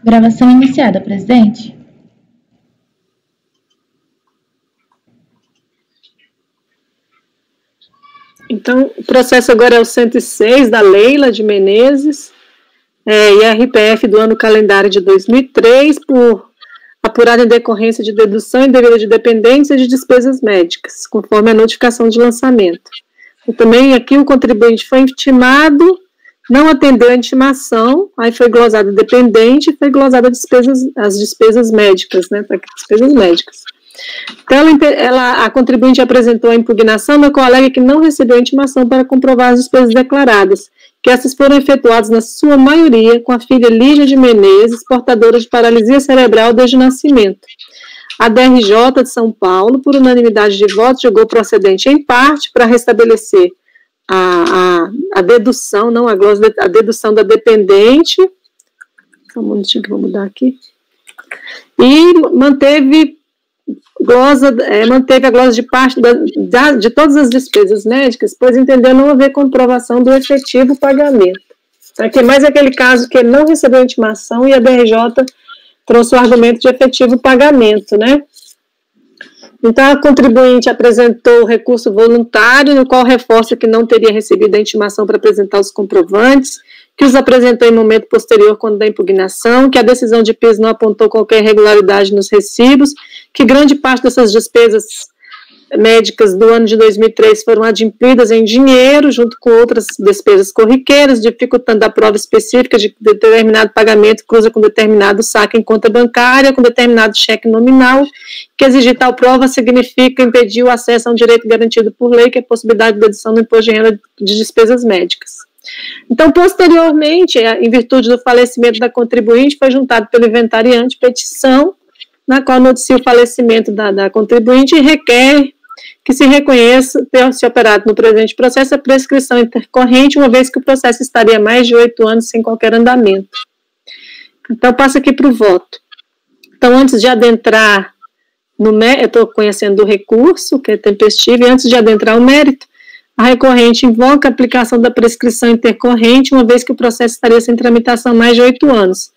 Gravação iniciada, presidente. Então, o processo agora é o 106 da Leila de Menezes, IRPF do ano calendário de 2003, por apurada em decorrência de dedução indevida de dependência e de despesas médicas, conforme a notificação de lançamento. E também aqui o contribuinte foi intimado, não atendeu a intimação, aí foi glosado dependente e foi glosada as despesas médicas, né? Despesas médicas. Então, a contribuinte apresentou a impugnação, na qual alega que não recebeu a intimação para comprovar as despesas declaradas, que essas foram efetuadas, na sua maioria, com a filha Lígia de Menezes, portadora de paralisia cerebral desde o nascimento. A DRJ de São Paulo, por unanimidade de votos, julgou procedente em parte para restabelecer a dedução, não a glosa, a dedução da dependente. Só um minutinho que eu vou mudar aqui. E manteve a glosa de parte de todas as despesas médicas, pois entendeu não haver comprovação do efetivo pagamento. Aqui mais aquele caso que ele não recebeu intimação e a DRJ trouxe o argumento de efetivo pagamento, né? Então, a contribuinte apresentou o recurso voluntário, no qual reforça que não teria recebido a intimação para apresentar os comprovantes, que os apresentou em momento posterior quando da impugnação, que a decisão de PIS não apontou qualquer irregularidade nos recibos, que grande parte dessas despesas médicas do ano de 2003 foram adimplidas em dinheiro, junto com outras despesas corriqueiras, dificultando a prova específica de determinado pagamento cruza com determinado saque em conta bancária, com determinado cheque nominal, que exigir tal prova significa impedir o acesso a um direito garantido por lei, que é a possibilidade de dedução do imposto de renda de despesas médicas. Então, posteriormente, em virtude do falecimento da contribuinte, foi juntado pelo inventariante petição, na qual noticia o falecimento da contribuinte e requer que se reconheça ter-se operado no presente processo a prescrição intercorrente, uma vez que o processo estaria mais de 8 anos sem qualquer andamento. Então, passo aqui para o voto. Então, antes de adentrar no mérito, eu estou conhecendo o recurso, que é tempestivo, e antes de adentrar o mérito, a recorrente invoca a aplicação da prescrição intercorrente, uma vez que o processo estaria sem tramitação mais de 8 anos.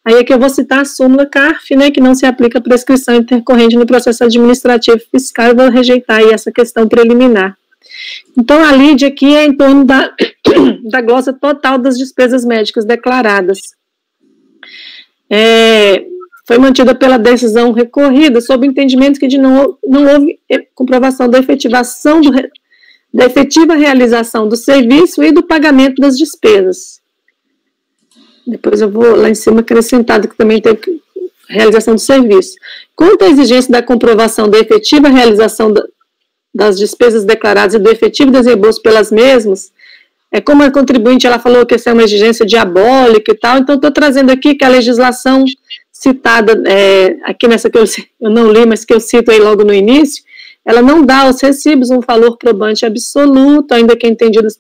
Aí é que eu vou citar a súmula CARF, né, que não se aplica a prescrição intercorrente no processo administrativo fiscal, e vou rejeitar aí essa questão preliminar. Então, a lide aqui é em torno da glosa total das despesas médicas declaradas. Foi mantida pela decisão recorrida, sob o entendimento que não houve comprovação da efetiva realização do serviço e do pagamento das despesas. Depois eu vou lá em cima acrescentado que também tem realização do serviço. Quanto à exigência da comprovação da efetiva realização das despesas declaradas e do efetivo desembolso pelas mesmas, como a contribuinte ela falou que essa é uma exigência diabólica e tal, então estou trazendo aqui que a legislação citada, aqui nessa que eu não li, mas que eu cito aí logo no início, ela não dá aos recibos um valor probante absoluto, ainda que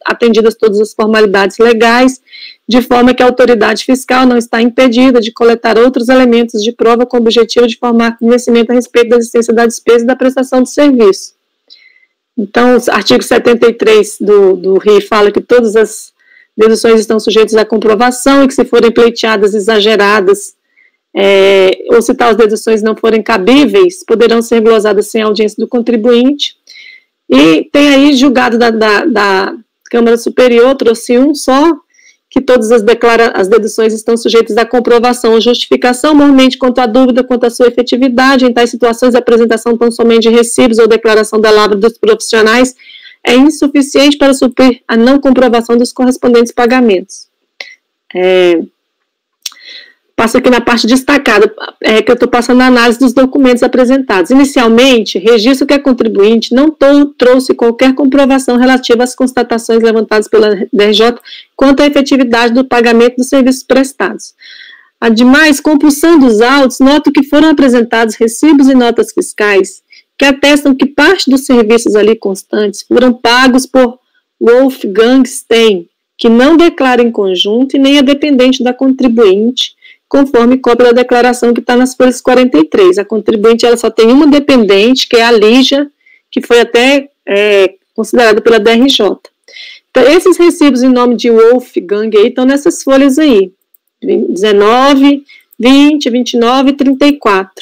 atendidas todas as formalidades legais, de forma que a autoridade fiscal não está impedida de coletar outros elementos de prova com o objetivo de formar conhecimento a respeito da existência da despesa e da prestação do serviço. Então, o artigo 73 do RI fala que todas as deduções estão sujeitas à comprovação e que, se forem pleiteadas exageradas, ou se tais deduções não forem cabíveis, poderão ser glosadas sem audiência do contribuinte. E tem aí julgado da Câmara Superior, trouxe um só, que todas as deduções estão sujeitas à comprovação ou justificação, normalmente quanto à dúvida quanto à sua efetividade. Em tais situações, a apresentação tão somente de recibos ou declaração da lavra dos profissionais é insuficiente para suprir a não comprovação dos correspondentes pagamentos. Passo aqui na parte destacada, que eu estou passando a análise dos documentos apresentados. Inicialmente, registro que a contribuinte não trouxe qualquer comprovação relativa às constatações levantadas pela DRJ quanto à efetividade do pagamento dos serviços prestados. Ademais, compulsando os autos, noto que foram apresentados recibos e notas fiscais que atestam que parte dos serviços ali constantes foram pagos por Wolfgang Stein, que não declara em conjunto e nem é dependente da contribuinte, conforme cópia da declaração que está nas folhas 43. A contribuinte ela só tem uma dependente, que é a Lígia, que foi até considerada pela DRJ. Então, esses recibos em nome de Wolfgang aí estão nessas folhas aí, 19, 20, 29 e 34.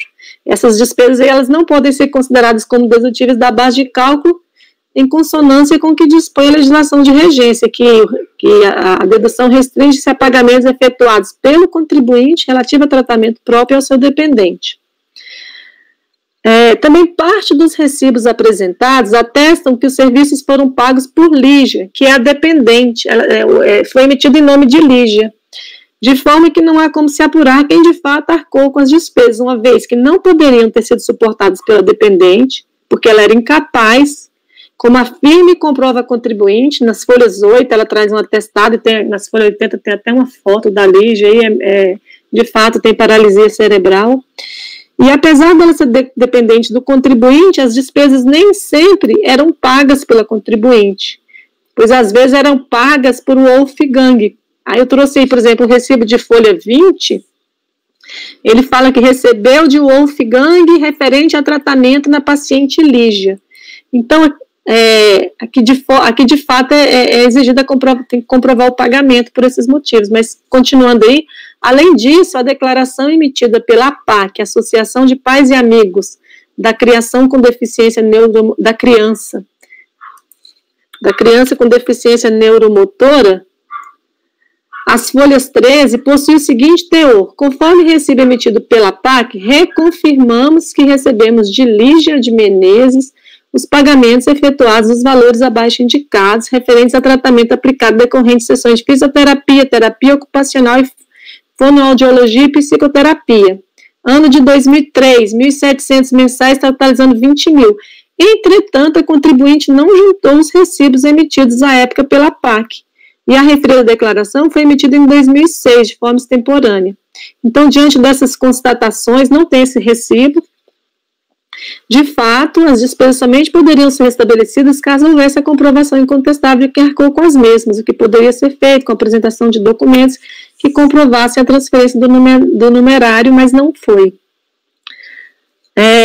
Essas despesas elas não podem ser consideradas como dedutíveis da base de cálculo em consonância com o que dispõe a legislação de regência, que a dedução restringe-se a pagamentos efetuados pelo contribuinte relativo a tratamento próprio ao seu dependente. Também parte dos recibos apresentados atestam que os serviços foram pagos por Lígia, que é a dependente, foi emitido em nome de Lígia, de forma que não há como se apurar quem de fato arcou com as despesas, uma vez que não poderiam ter sido suportadas pela dependente, porque ela era incapaz, como afirma e comprova a contribuinte. Nas folhas 8 ela traz um atestado, e nas folhas 80 tem até uma foto da Lígia, e de fato tem paralisia cerebral. E apesar dela ser dependente do contribuinte, as despesas nem sempre eram pagas pela contribuinte, pois às vezes eram pagas por Wolfgang. Aí eu trouxe aí, por exemplo, o recibo de folha 20, ele fala que recebeu de Wolfgang referente a tratamento na paciente Lígia. Então, aqui de fato é exigida, tem que comprovar o pagamento por esses motivos, mas continuando aí, além disso, a declaração emitida pela APAC, Associação de Pais e Amigos da Criação com Deficiência da criança com deficiência neuromotora, as folhas 13 possuem o seguinte teor: conforme recibo emitido pela APAC, reconfirmamos que recebemos de Lígia de Menezes os pagamentos efetuados nos valores abaixo indicados, referentes a tratamento aplicado decorrente de sessões de fisioterapia, terapia ocupacional e fonoaudiologia e psicoterapia. Ano de 2003, 1.700 mensais, totalizando 20 mil. Entretanto, a contribuinte não juntou os recibos emitidos à época pela APAC, e a referida declaração foi emitida em 2006, de forma extemporânea. Então, diante dessas constatações, não tem esse recibo. De fato, as despesas somente poderiam ser restabelecidas caso houvesse a comprovação incontestável de que arcou com as mesmas, o que poderia ser feito com a apresentação de documentos que comprovassem a transferência do numerário, mas não foi.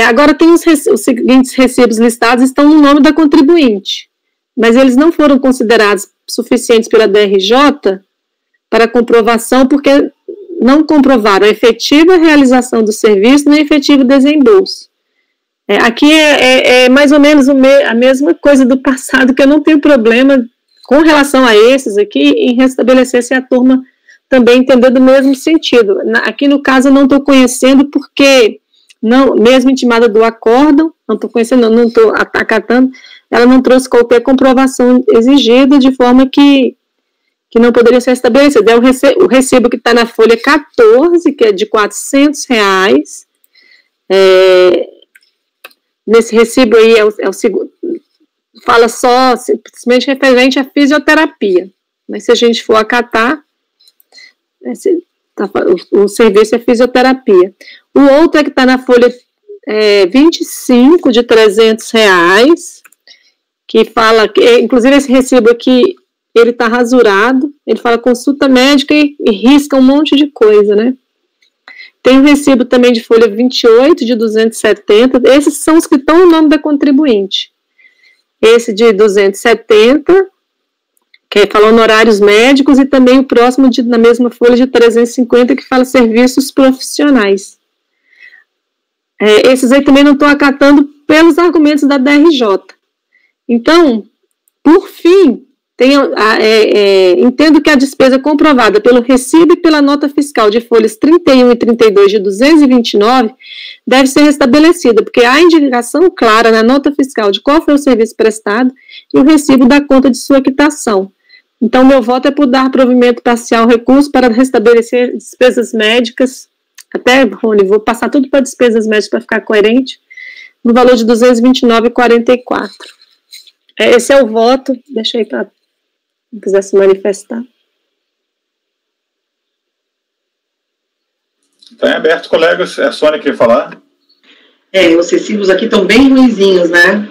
Agora, tem os seguintes recibos listados, estão no nome da contribuinte, mas eles não foram considerados suficientes pela DRJ para comprovação, porque não comprovaram a efetiva realização do serviço nem efetivo desembolso. Aqui é mais ou menos a mesma coisa do passado, que eu não tenho problema com relação a esses aqui em restabelecer se a turma também entender do mesmo sentido. Aqui no caso eu não estou conhecendo porque, não, mesmo intimada do acórdão, não estou conhecendo, não estou acatando, ela não trouxe qualquer comprovação exigida, de forma que não poderia ser estabelecida. O recibo que está na folha 14, que é de R$400, nesse recibo aí é o segundo, fala só simplesmente referente à fisioterapia, mas se a gente for acatar, o serviço é fisioterapia. O outro é que está na folha 25, de R$300, que fala, inclusive esse recibo aqui, ele está rasurado, ele fala consulta médica e risca um monte de coisa, né? Tem o recibo também de folha 28, de 270, esses são os que estão no nome da contribuinte. Esse de 270, que fala honorários médicos, e também o próximo, na mesma folha, de 350, que fala serviços profissionais. Esses aí também não estou acatando pelos argumentos da DRJ. Então, por fim, entendo que a despesa comprovada pelo recibo e pela nota fiscal de folhas 31 e 32 de 229 deve ser restabelecida, porque há indicação clara na nota fiscal de qual foi o serviço prestado e o recibo da conta de sua quitação. Então, meu voto é por dar provimento parcial ao recurso para restabelecer despesas médicas, até, Rony, vou passar tudo para despesas médicas para ficar coerente, no valor de R$ 229,44. Esse é o voto, deixa aí para quem quiser se manifestar. Está em aberto, colegas. A Sônia quer falar? Os recibos aqui estão bem ruinzinhos, né?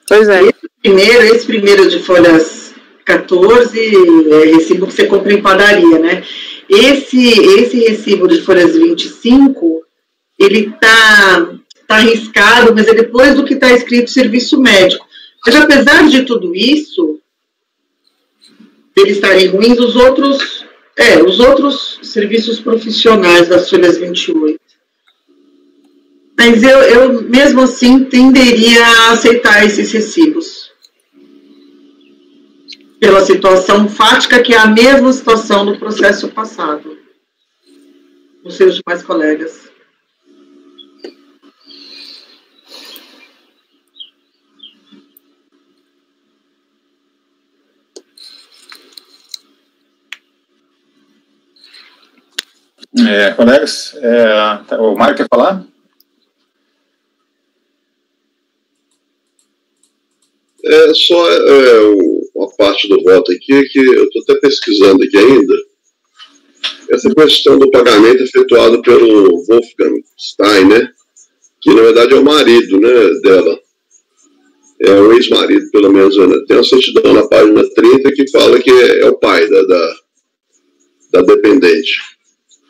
Pois é. Esse primeiro de folhas 14, recibo que você compra em padaria, né? Esse recibo de folhas 25, ele tá arriscado, mas é depois do que está escrito serviço médico. Mas apesar de tudo isso, eles estarem ruins, os outros os outros serviços profissionais das folhas 28. Mas eu, mesmo assim, tenderia a aceitar esses recibos. Pela situação fática, que é a mesma situação do processo passado. Os seus demais colegas. Colegas, o Mário quer falar? Só uma parte do voto aqui, que eu estou até pesquisando aqui ainda, essa questão do pagamento efetuado pelo Wolfgang Stein, né, que na verdade é o marido, né, dela, é o ex-marido, pelo menos, né? Tem uma certidão na página 30 que fala que é o pai da dependente.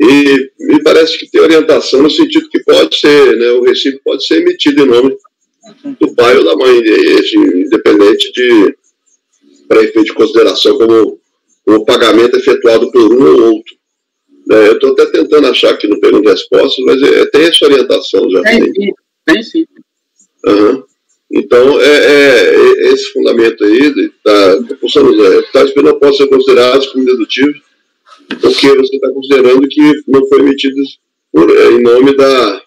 E me parece que tem orientação no sentido que pode ser, né, o recibo pode ser emitido em nome do pai ou da mãe, independente para efeito de consideração como pagamento efetuado por um ou outro. Eu estou até tentando achar aqui no Pergunta e Resposta, mas tem essa orientação já. Tem sim. Uhum. Então, esse fundamento aí, tais não podem ser considerados como dedutíveis, porque você está considerando que não foi emitido em nome da...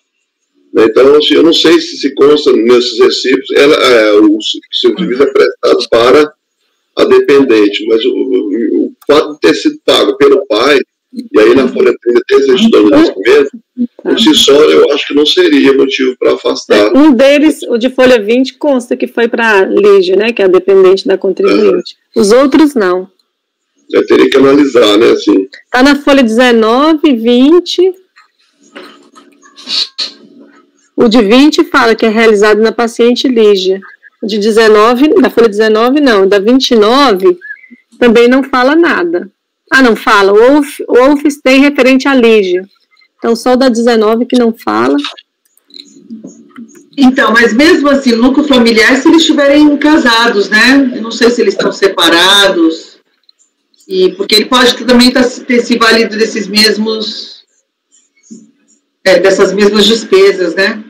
Então, assim, eu não sei se consta nesses recibos, o serviço é prestado para a dependente, mas o fato de ter sido pago pelo pai, e aí na folha 30 tem esse estudante de nascimento, por si só, eu acho que não seria motivo para afastar. Um deles, o de folha 20, consta que foi para a Lígia, né, que é a dependente da contribuinte. Os outros, não. Eu teria que analisar, né, assim. Está na folha 19, 20... O de 20 fala que é realizado na paciente Lígia. O de 19, da folha 19, não. Da 29, também não fala nada. Não fala. O OUFS tem referente à Lígia. Então, só o da 19 que não fala. Então, mas mesmo assim, no núcleo familiar, se eles estiverem casados, né? Eu não sei se eles estão separados. Porque ele pode também ter se valido desses mesmos... dessas mesmas despesas, né?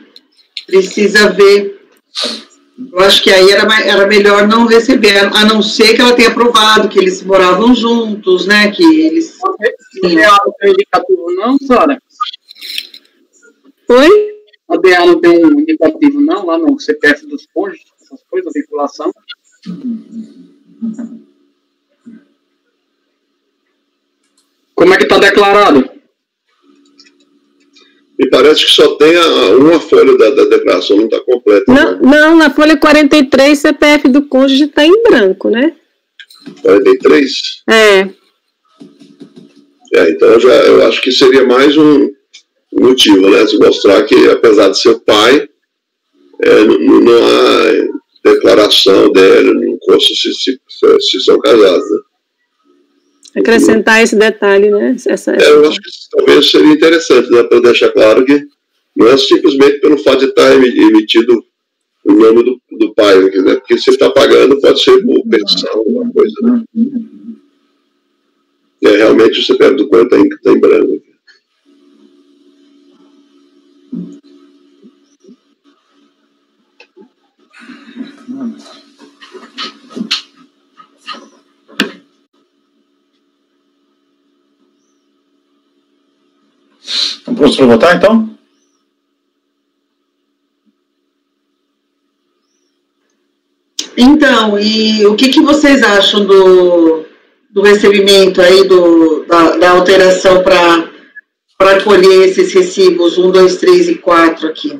Precisa ver. Eu acho que aí era melhor não receber, a não ser que ela tenha provado que eles moravam juntos, né? Que eles... Não tem algo indicativo não, Sara? Oi? A DA não tem um indicativo não, lá no CPF dos cônjuges, essas coisas, a vinculação? Como é que está declarado? Me parece que só tem uma folha da declaração, não está completa. Não, na folha 43, CPF do cônjuge está em branco, né? 43? Então eu acho que seria mais um motivo, né? Se mostrar que, apesar de ser o pai, não há declaração dele, não consta se são casados, né? Acrescentar esse detalhe, né? Eu acho que talvez seria interessante, né, para deixar claro que não é simplesmente pelo fato de estar emitido o nome do pai, né, porque se ele está pagando pode ser por pensão, alguma coisa, né? Realmente o CPF do cônjuge está em branco. Vamos para votar, então? Então, e o que vocês acham do recebimento aí, da alteração para colher esses recibos 1, 2, 3 e 4 aqui?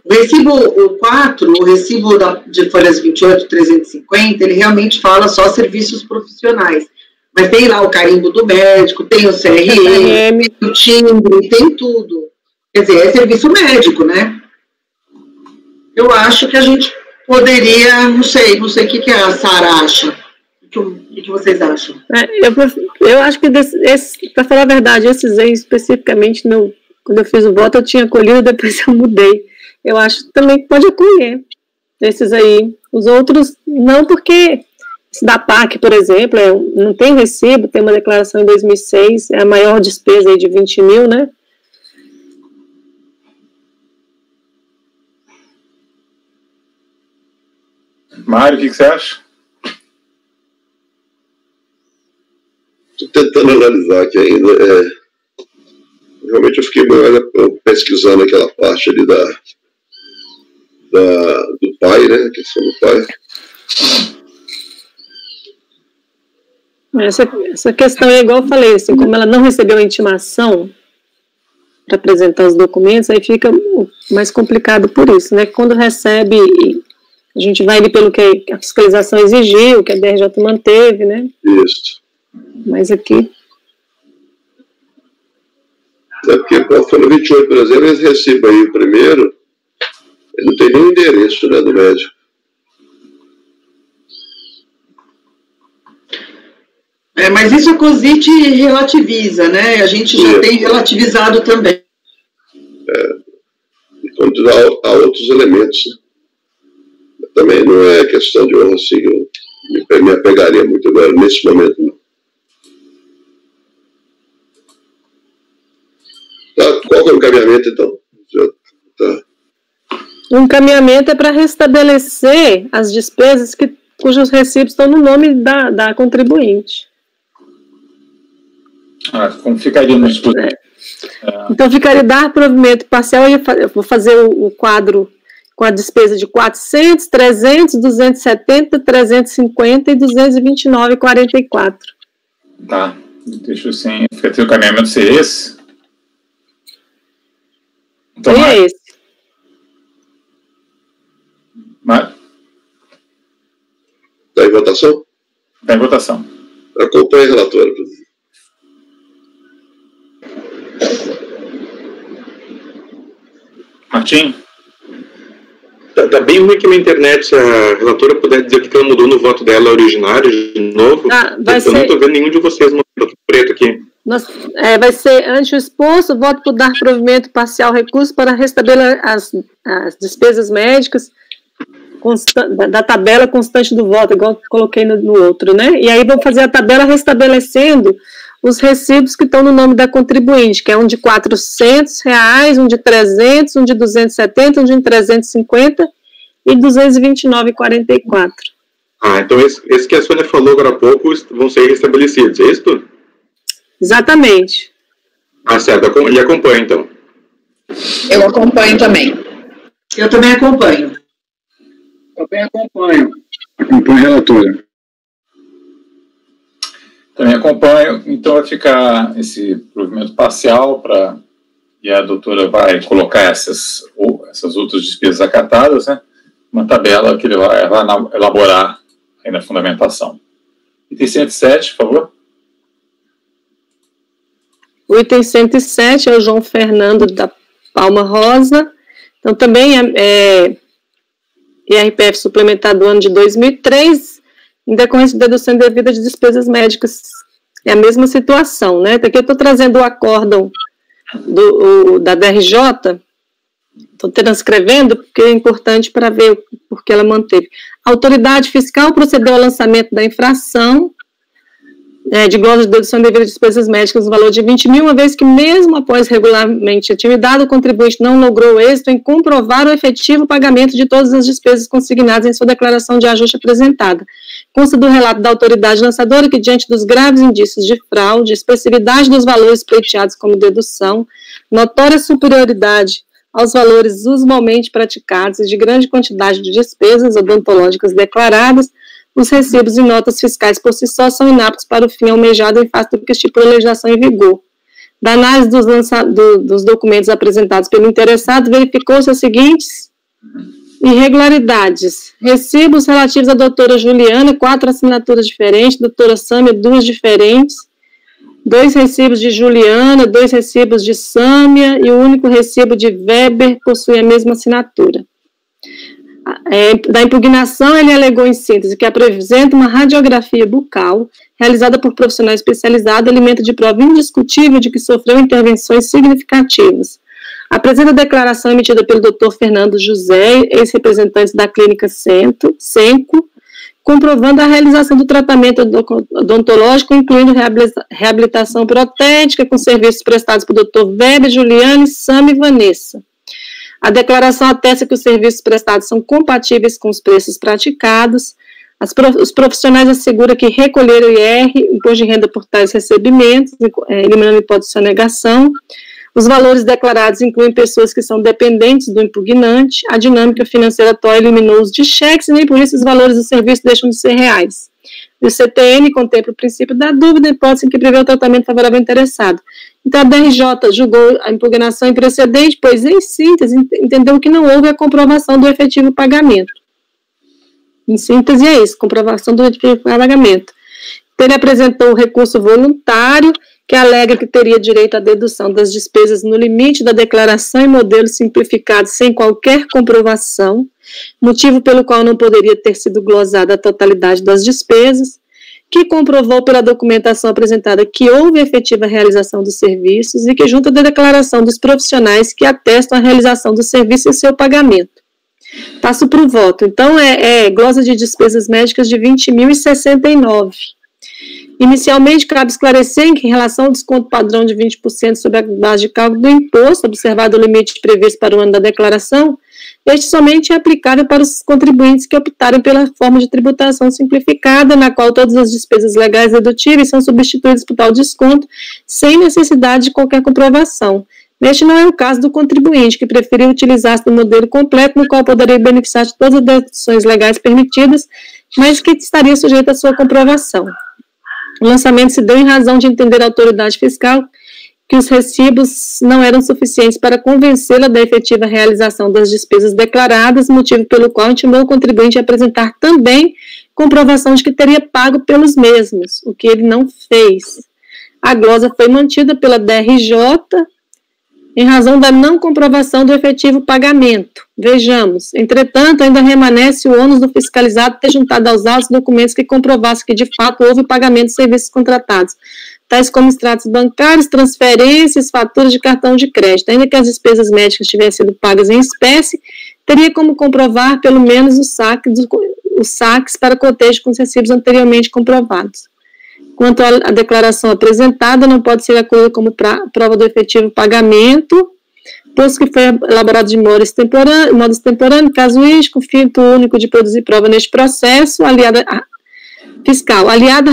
O recibo 4, o recibo de folhas 28, 350, ele realmente fala só serviços profissionais. Mas tem lá o carimbo do médico, tem o CRM, tem o timbre, tem tudo. Quer dizer, é serviço médico, né? Eu acho que a gente poderia, não sei o que a Sara acha. O que vocês acham? Eu acho que, para falar a verdade, esses aí especificamente, quando eu fiz o voto, eu tinha colhido, depois eu mudei. Eu acho também que pode acolher esses aí. Os outros, não, porque Esse da PAC, por exemplo, não tem recibo, tem uma declaração em 2006, é a maior despesa aí de 20 mil, né? Mário, o que você acha? Estou tentando analisar aqui ainda. Realmente eu fiquei pesquisando aquela parte ali do pai, né? A questão do pai. Essa questão é igual eu falei, assim, como ela não recebeu a intimação para apresentar os documentos, aí fica mais complicado por isso, né? Quando recebe, a gente vai ali pelo que a fiscalização exigiu, que a DRJ manteve, né? Isso. Mas aqui... É porque com a folha 28, por exemplo, eles recebem aí o primeiro, ele não tem nenhum endereço, né, do médico. Mas isso a COSIT relativiza, né? A gente já tem relativizado também. Enquanto há outros elementos, né? Também não é questão de honra, assim, eu me apegaria muito agora, nesse momento, não. Tá, qual que é o encaminhamento, então? Tá. O encaminhamento é para restabelecer as despesas cujos recibos estão no nome da contribuinte. Como ficaria no dispositivo? Então, ficaria dar provimento parcial, eu vou fazer o quadro com a despesa de 400, 300, 270, 350 e 229,44. Tá, deixa eu sim. Fica o encaminhamento ser esse? Então, é esse. Mário? Está em votação? Está em votação. Acompanhe a relatora, presidente. Martim? Tá bem ruim aqui na internet. Se a relatora puder dizer o que ela mudou no voto dela originário de novo, eu não estou vendo nenhum de vocês no preto aqui. Vai ser, ante o exposto, voto por dar provimento parcial recurso para restabelecer as despesas médicas da tabela constante do voto, igual coloquei no outro, né? E aí vou fazer a tabela restabelecendo os recibos que estão no nome da contribuinte, que é um de R$400, um de 300, um de 270, um de 350 e 229,44. Então esse que a Sônia falou agora há pouco vão ser restabelecidos, é isso? Exatamente. Certo, e acompanha então. Eu acompanho também. Eu também acompanho. Também acompanho. Acompanho a relatora. Também acompanho. Então vai ficar esse provimento parcial e a doutora vai colocar essas outras despesas acatadas, né? Uma tabela que ele vai elaborar aí na fundamentação. Item 107, por favor. O item 107 é o João Fernando da Palma Rosa. Então, também é IRPF suplementar do ano de 2003, em decorrência de dedução indevida de despesas médicas. É a mesma situação, né? Aqui eu estou trazendo o acórdão da DRJ, estou transcrevendo, porque é importante para ver por que ela manteve. A autoridade fiscal procedeu ao lançamento da infração de glosa de dedução indevida de despesas médicas no valor de 20 mil, uma vez que, mesmo após regularmente atividade, o contribuinte não logrou êxito em comprovar o efetivo pagamento de todas as despesas consignadas em sua declaração de ajuste apresentada. Consta do relato da autoridade lançadora que, diante dos graves indícios de fraude, expressividade dos valores pleiteados como dedução, notória superioridade aos valores usualmente praticados e de grande quantidade de despesas odontológicas declaradas, os recibos e notas fiscais por si só são inaptos para o fim almejado em face do que estipula a legislação em vigor. Da análise dos documentos apresentados pelo interessado, verificou-se as seguintes irregularidades. Recibos relativos à doutora Juliana, 4 assinaturas diferentes, doutora Sâmia, 2 diferentes, 2 recibos de Juliana, 2 recibos de Sâmia e o único recibo de Weber possui a mesma assinatura. Da impugnação, ele alegou em síntese que apresenta uma radiografia bucal realizada por profissional especializado, elemento de prova indiscutível de que sofreu intervenções significativas. Apresenta a declaração emitida pelo Dr. Fernando José, ex-representante da Clínica Senco, comprovando a realização do tratamento odontológico, incluindo reabilitação protética, com serviços prestados por Dr. Weber, Juliane, Sami e Vanessa. A declaração atesta que os serviços prestados são compatíveis com os preços praticados. Os profissionais asseguram que recolheram o IR, imposto de renda por tais recebimentos, eliminando a hipótese de sonegação. Os valores declarados incluem pessoas que são dependentes do impugnante. A dinâmica financeira atual eliminou os de cheques e nem por isso os valores do serviço deixam de ser reais. O CTN contempla o princípio da dúvida, hipótese em que prevê o tratamento favorável ao interessado. Então, a DRJ julgou a impugnação imprecedente, pois, em síntese, entendeu que não houve a comprovação do efetivo pagamento. Em síntese, é isso, comprovação do efetivo pagamento. Então, ele apresentou o recurso voluntário, que alega que teria direito à dedução das despesas no limite da declaração em modelo simplificado sem qualquer comprovação, motivo pelo qual não poderia ter sido glosada a totalidade das despesas, que comprovou pela documentação apresentada que houve efetiva realização dos serviços e que junta da declaração dos profissionais que atestam a realização do serviço e seu pagamento. Passo para o voto. Então, glosa de despesas médicas de 20.069. Inicialmente, cabe esclarecer em que, em relação ao desconto padrão de 20% sobre a base de cálculo do imposto, observado o limite previsto para o ano da declaração, este somente é aplicável para os contribuintes que optarem pela forma de tributação simplificada, na qual todas as despesas legais dedutíveis são substituídas por tal desconto, sem necessidade de qualquer comprovação. Este não é o caso do contribuinte, que preferiu utilizar-se do modelo completo, no qual poderia beneficiar de todas as deduções legais permitidas, mas que estaria sujeito à sua comprovação. O lançamento se deu em razão de entender a autoridade fiscal que os recibos não eram suficientes para convencê-la da efetiva realização das despesas declaradas, motivo pelo qual intimou o contribuinte a apresentar também comprovação de que teria pago pelos mesmos, o que ele não fez. A glosa foi mantida pela DRJ em razão da não comprovação do efetivo pagamento. Vejamos, entretanto, ainda permanece o ônus do fiscalizado ter juntado aos autos documentos que comprovassem que, de fato, houve pagamento de serviços contratados, tais como extratos bancários, transferências, faturas de cartão de crédito. Ainda que as despesas médicas tivessem sido pagas em espécie, teria como comprovar, pelo menos, os saques para cotejo com os recibos anteriormente comprovados. Quanto à declaração apresentada, não pode ser acolhida como prova do efetivo pagamento, posto que foi elaborado de modo extemporâneo, casuístico, fito único de produzir prova neste processo, aliada à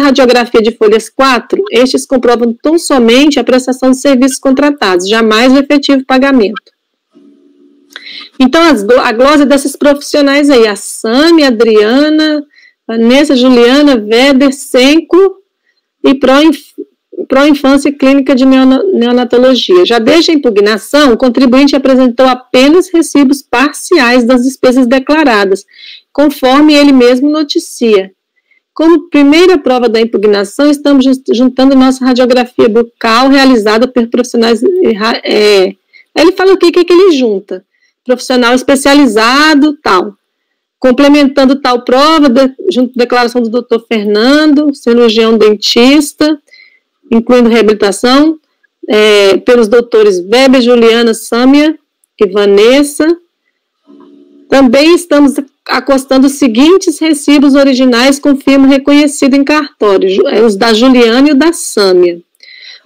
radiografia de folhas 4, estes comprovam tão somente a prestação de serviços contratados, jamais o efetivo pagamento. Então, a glosa dessas profissionais aí, a Sami, a Adriana, Vanessa, Juliana, Weber, Senco e Pró-Infância Clínica de Neonatologia. Já desde a impugnação, o contribuinte apresentou apenas recibos parciais das despesas declaradas, conforme ele mesmo noticia. Como primeira prova da impugnação, estamos juntando nossa radiografia bucal realizada por profissionais. Ele fala o que ele junta. Profissional especializado, tal. Complementando tal prova, junto à declaração do Dr. Fernando, cirurgião dentista, incluindo reabilitação, pelos doutores Weber, Juliana, Sâmia e Vanessa. Também estamos acostando os seguintes recibos originais com firma reconhecida em cartório, os da Juliana e o da Sâmia.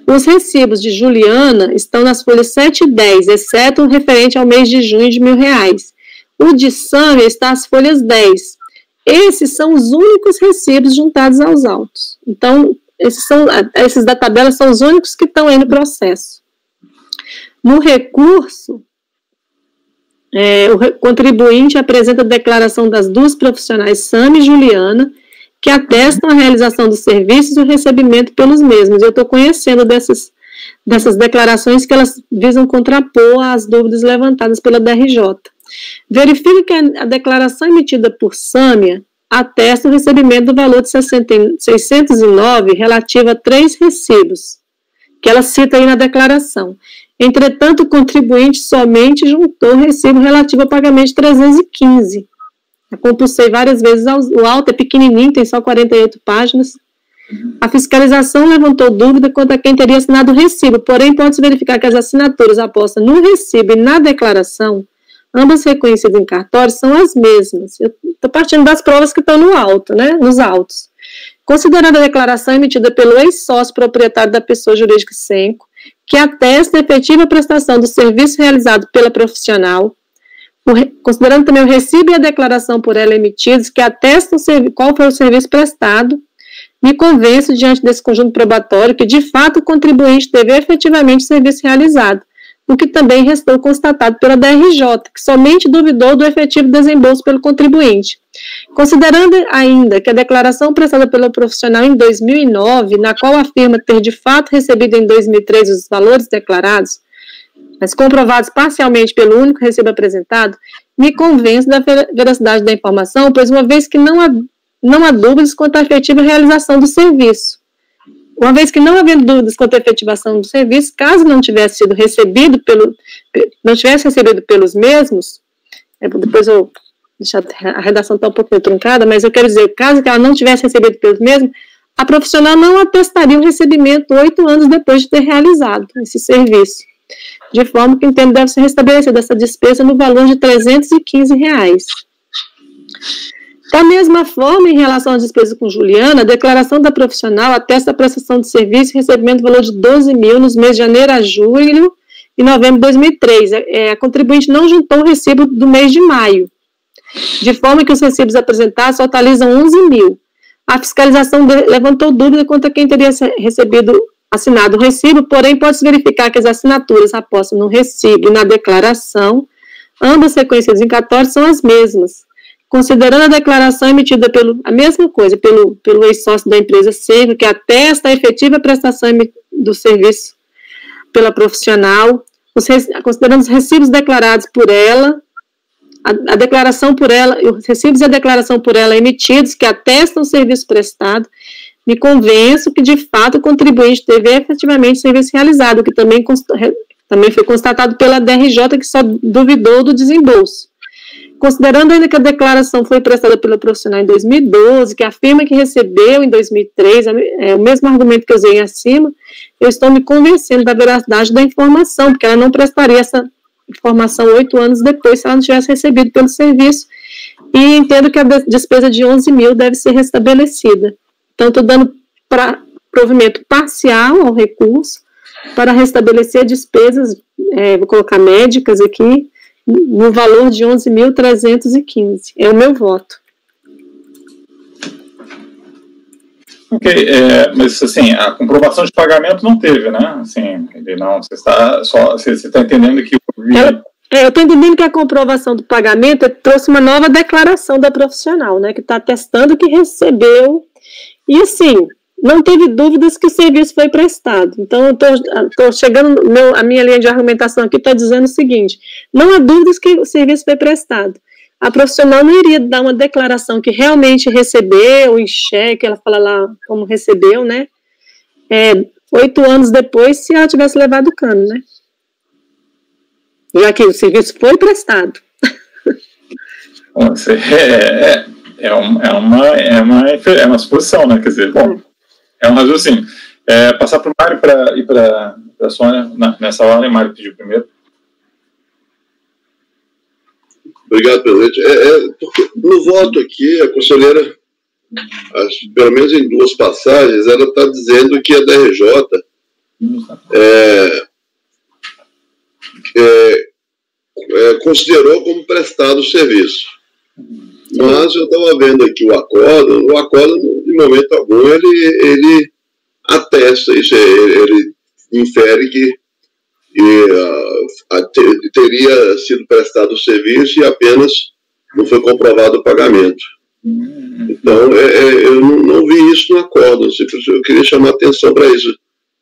Os recibos de Juliana estão nas folhas 7 e 10, exceto o referente ao mês de junho de R$1.000. O de Sâmia está às folhas 10. Esses são os únicos recibos juntados aos autos. Então, esses da tabela são os únicos que estão aí no processo. No recurso, o contribuinte apresenta a declaração das duas profissionais, Sami e Juliana, que atestam a realização dos serviços e o recebimento pelos mesmos. Eu estou conhecendo dessas declarações que elas visam contrapor às dúvidas levantadas pela DRJ. Verifique que a declaração emitida por Sâmia atesta o recebimento do valor de 609 relativo a 3 recibos, que ela cita aí na declaração. Entretanto, o contribuinte somente juntou o recibo relativo ao pagamento de 315. Eu compulsei várias vezes, o auto é pequenininho, tem só 48 páginas. A fiscalização levantou dúvida quanto a quem teria assinado o recibo, porém pode-se verificar que as assinaturas apostas no recibo e na declaração ambas reconhecidas em cartório, são as mesmas. Eu estou partindo das provas que estão no auto, né, nos autos. Considerando a declaração emitida pelo ex-sócio proprietário da pessoa jurídica Senco, que atesta a efetiva prestação do serviço realizado pela profissional, considerando também o recibo e a declaração por ela emitidos, que atestam qual foi o serviço prestado, me convenço, diante desse conjunto probatório, que de fato o contribuinte teve efetivamente o serviço realizado, o que também restou constatado pela DRJ, que somente duvidou do efetivo desembolso pelo contribuinte. Considerando ainda que a declaração prestada pelo profissional em 2009, na qual afirma ter de fato recebido em 2003 os valores declarados, mas comprovados parcialmente pelo único recibo apresentado, me convence da veracidade da informação, pois uma vez que não há dúvidas quanto à efetiva realização do serviço. Uma vez que não havendo dúvidas quanto à efetivação do serviço, caso não tivesse sido recebido pelos mesmos, depois eu deixar a redação está um pouquinho truncada, mas eu quero dizer, caso que ela não tivesse recebido pelos mesmos, a profissional não atestaria o recebimento 8 anos depois de ter realizado esse serviço, de forma que entendo deve ser restabelecida essa despesa no valor de R$ 315. Da mesma forma, em relação às despesas com Juliana, a declaração da profissional atesta a prestação de serviço e recebimento do valor de 12 mil nos meses de janeiro a julho e novembro de 2003. A contribuinte não juntou o recibo do mês de maio, de forma que os recibos apresentados totalizam 11 mil. A fiscalização levantou dúvida quanto a quem teria assinado o recibo, porém pode-se verificar que as assinaturas apostas no recibo e na declaração, ambas reconhecidas em cartório, são as mesmas. Considerando a declaração emitida a mesma coisa, pelo ex-sócio da empresa Senco, que atesta a efetiva prestação do serviço pela profissional, considerando os recibos declarados por ela, a declaração por ela, os recibos e a declaração por ela emitidos, que atestam o serviço prestado, me convenço que, de fato, o contribuinte teve efetivamente o serviço realizado, que também foi constatado pela DRJ, que só duvidou do desembolso. Considerando ainda que a declaração foi prestada pela profissional em 2012, que afirma que recebeu em 2003, o mesmo argumento que eu usei acima, eu estou me convencendo da veracidade da informação, porque ela não prestaria essa informação 8 anos depois se ela não tivesse recebido pelo serviço, e entendo que a despesa de 11 mil deve ser restabelecida. Então, estou dando provimento parcial ao recurso para restabelecer despesas, vou colocar médicas aqui, no valor de 11.315. É o meu voto. Ok, mas assim, a comprovação de pagamento não teve, né? Assim, você está entendendo que... eu estou entendendo que a comprovação do pagamento trouxe uma nova declaração da profissional, né? Que está atestando que recebeu. E assim, não teve dúvidas que o serviço foi prestado. Então, eu estou chegando, a minha linha de argumentação aqui está dizendo o seguinte: não há dúvidas que o serviço foi prestado. A profissional não iria dar uma declaração que realmente recebeu, em cheque, ela fala lá como recebeu, né? 8 anos depois, se ela tivesse levado o cano, né? Já que o serviço foi prestado. É uma suposição, né? Quer dizer, bom, é um raciocínio. Passar para o Mário e para a Sônia nessa hora, e Mário pediu primeiro. Obrigado, presidente. Porque no voto aqui, a conselheira, pelo menos em 2 passagens, ela está dizendo que a DRJ considerou como prestado o serviço. Mas eu estava vendo aqui o acordo, em momento algum, ele atesta isso, ele infere que teria sido prestado o serviço e apenas não foi comprovado o pagamento. Então, eu não vi isso no acordo, eu queria chamar a atenção para isso.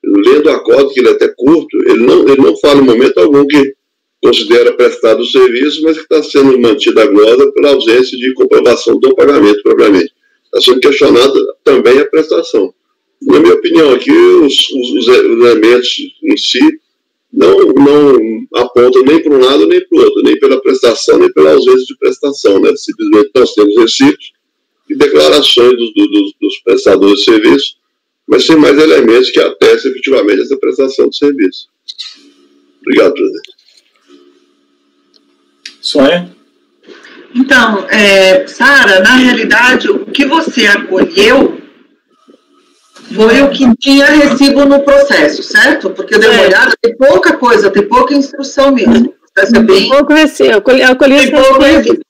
Lendo o acordo, que ele é até curto, ele não fala em momento algum que considera prestado o serviço, mas que está sendo mantida a glosa pela ausência de comprovação do pagamento, propriamente. Está sendo questionada também a prestação. Na minha opinião, aqui, os elementos em si não apontam nem para um lado nem para o outro, nem pela prestação, nem pela ausência de prestação, né? Simplesmente nós temos recibos e declarações dos prestadores de serviço, mas sem mais elementos que atestem efetivamente essa prestação de serviço. Obrigado, presidente. Sonha? Então, Sara, na realidade, o que você acolheu foi o que tinha recibo no processo, certo? Porque eu dei uma olhada, tem pouca coisa, tem pouca instrução mesmo. O processo é bem... Pouco recibo, eu acolhi pouco recibo.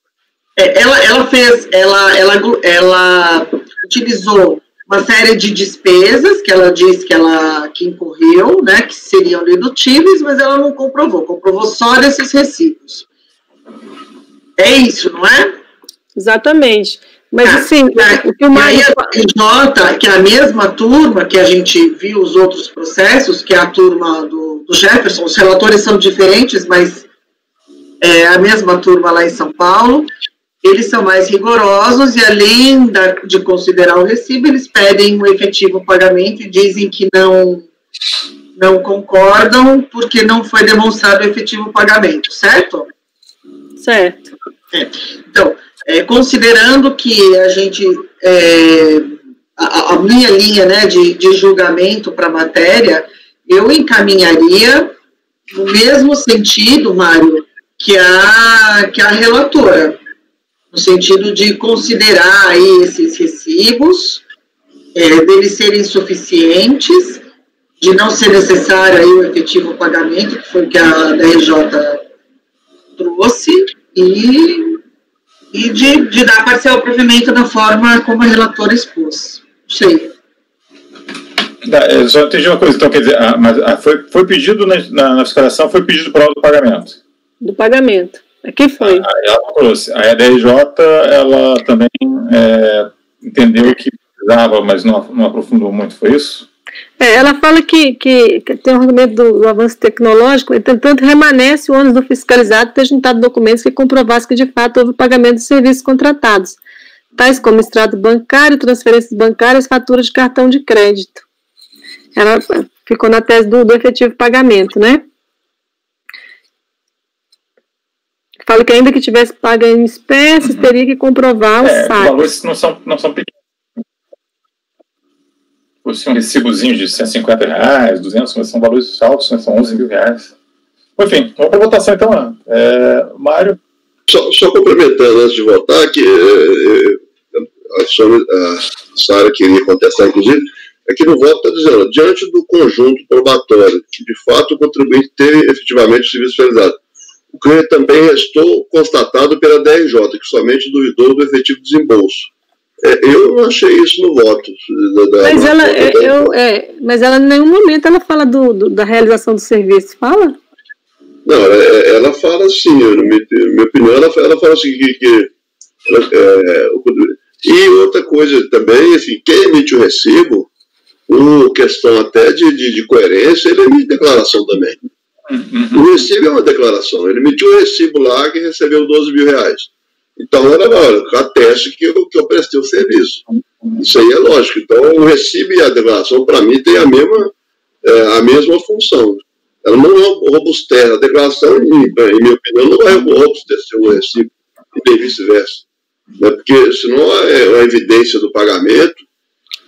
Ela utilizou uma série de despesas que ela disse que incorreu, né, que seriam dedutíveis, mas ela não comprovou só desses recibos. É isso, não é? Exatamente. Mas assim, o que o Mário... que é a mesma turma que a gente viu os outros processos, que é a turma do Jefferson, os relatores são diferentes, mas é a mesma turma lá em São Paulo, eles são mais rigorosos e além de considerar o recibo, eles pedem um efetivo pagamento e dizem que não concordam porque não foi demonstrado o efetivo pagamento, certo? Certo. Então, considerando que a gente, a minha linha, né, de julgamento para a matéria, eu encaminharia no mesmo sentido, Mário, que a relatora, no sentido de considerar aí esses recibos, deles serem suficientes, de não ser necessário aí o efetivo pagamento, que foi o que a DRJ trouxe, e de dar parcial provimento da forma como a relatora expôs. Não sei. Eu só entendi uma coisa, então, quer dizer, foi pedido na fiscalização, foi pedido prova do pagamento. Do pagamento. Aqui foi. Ela trouxe. A DRJ, ela também entendeu que precisava, mas não aprofundou muito, foi isso? Ela fala que tem um argumento do avanço tecnológico, entretanto, remanesce o ônus do fiscalizado ter juntado documentos que comprovassem que, de fato, houve pagamento de serviços contratados, tais como extrato bancário, transferências bancárias, faturas de cartão de crédito. Ela ficou na tese do efetivo pagamento, né? Fala que ainda que tivesse pago em espécies, teria que comprovar o saque. Os valores não são pequenos. Um recibozinho de R$150, 200, mas são valores altos, né? São 11 mil reais. Enfim, vamos para a votação então. Mário? Só complementando antes de votar, que a Sara queria contestar, inclusive, é que no voto está dizendo, diante do conjunto probatório, que de fato o contribuinte teve efetivamente o serviço realizado, o crime também restou constatado pela DRJ, que somente duvidou do efetivo desembolso. Eu não achei isso no voto. Mas ela em nenhum momento ela fala da realização do serviço, fala? Não, ela fala assim, na minha opinião, ela fala assim, e outra coisa também, assim, quem emite o recibo, por questão até de coerência, ele emite declaração também. Uhum. O recibo é uma declaração, ele emitiu um recibo lá que recebeu 12 mil reais. Então, olha, ateste que eu prestei o serviço. Isso aí é lógico. Então, o recibo e a declaração, para mim, tem a mesma função. Ela não robustece. A declaração, em minha opinião, não vai robustecer o recibo, e nem vice-versa. Né? Porque, senão, a evidência do pagamento,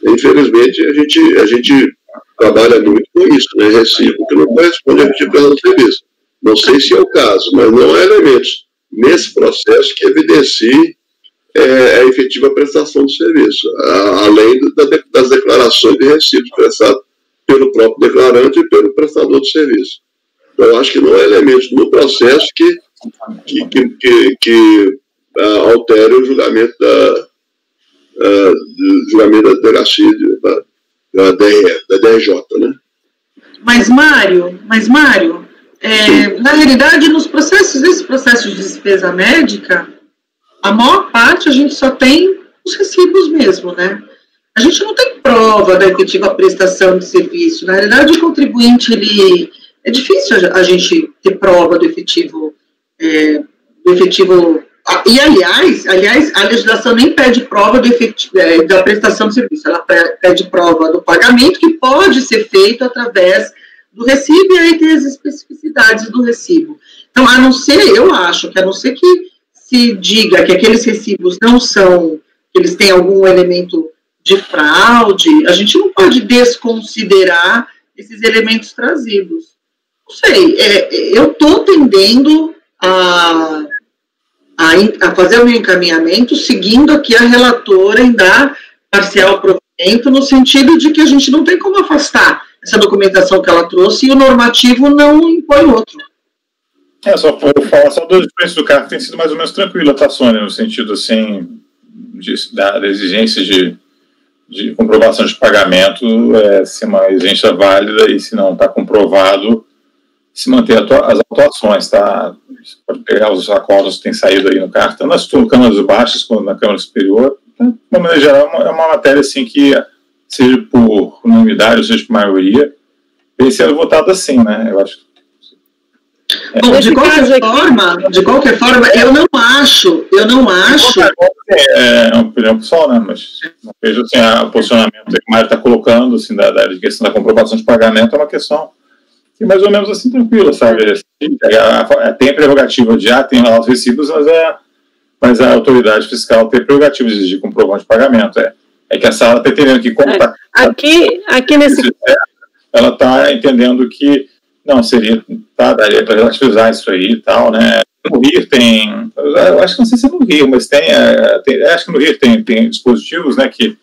infelizmente, a gente trabalha muito com isso, né? Recibo que não corresponde à efetividade do serviço. Não sei se é o caso, mas não há elementos nesse processo que evidencie a efetiva prestação do serviço, além das declarações de recibos prestados pelo próprio declarante e pelo prestador de serviço. Então, eu acho que não há elementos no processo que altere o julgamento da delegacia da DRJ, né? Mas, Mário, na realidade, nesses processos de despesa médica, a maior parte a gente só tem os recibos mesmo, né? A gente não tem prova da efetiva prestação de serviço. Na realidade, o contribuinte, é difícil a gente ter prova do efetivo. E, aliás, a legislação nem pede prova da prestação de serviço, ela pede prova do pagamento, que pode ser feito através do recibo, e aí tem as especificidades do recibo. Então, eu acho que a não ser que se diga que aqueles recibos não são, que eles têm algum elemento de fraude, a gente não pode desconsiderar esses elementos trazidos. Não sei, eu estou tendendo a a fazer um encaminhamento, seguindo aqui a relatora em dar parcial provimento, no sentido de que a gente não tem como afastar essa documentação que ela trouxe e o normativo não impõe outro. Só vou falar só do preço do carro, tem sido mais ou menos tranquila, tá, Sônia, no sentido, assim, da exigência de comprovação de pagamento, se é uma exigência válida e se não está comprovado, se manter as atuações, tá? Você pode pegar os acordos que têm saído aí no carro, tanto nas câmaras baixas quanto na Câmara Superior. Então, de uma maneira geral, é uma matéria assim que, seja por unanimidade ou seja por maioria, vem sendo votada assim, né? Eu acho. Bom, de qualquer forma, eu não acho. É uma opinião pessoal, né? Mas não vejo assim, o posicionamento que o Mário está colocando, assim, da questão da comprovação de pagamento, é uma questão que mais ou menos assim tranquila, sabe? Tem a prerrogativa de tem lá os recibos, mas a autoridade fiscal tem a prerrogativa de exigir comprovante de pagamento. É que a sala está entendendo que como está. Aqui nesse. Ela está entendendo que não seria, daria para relativizar isso aí e tal, né? No Rio tem, eu acho que não sei se é no Rio, mas acho que no Rio tem dispositivos, né, que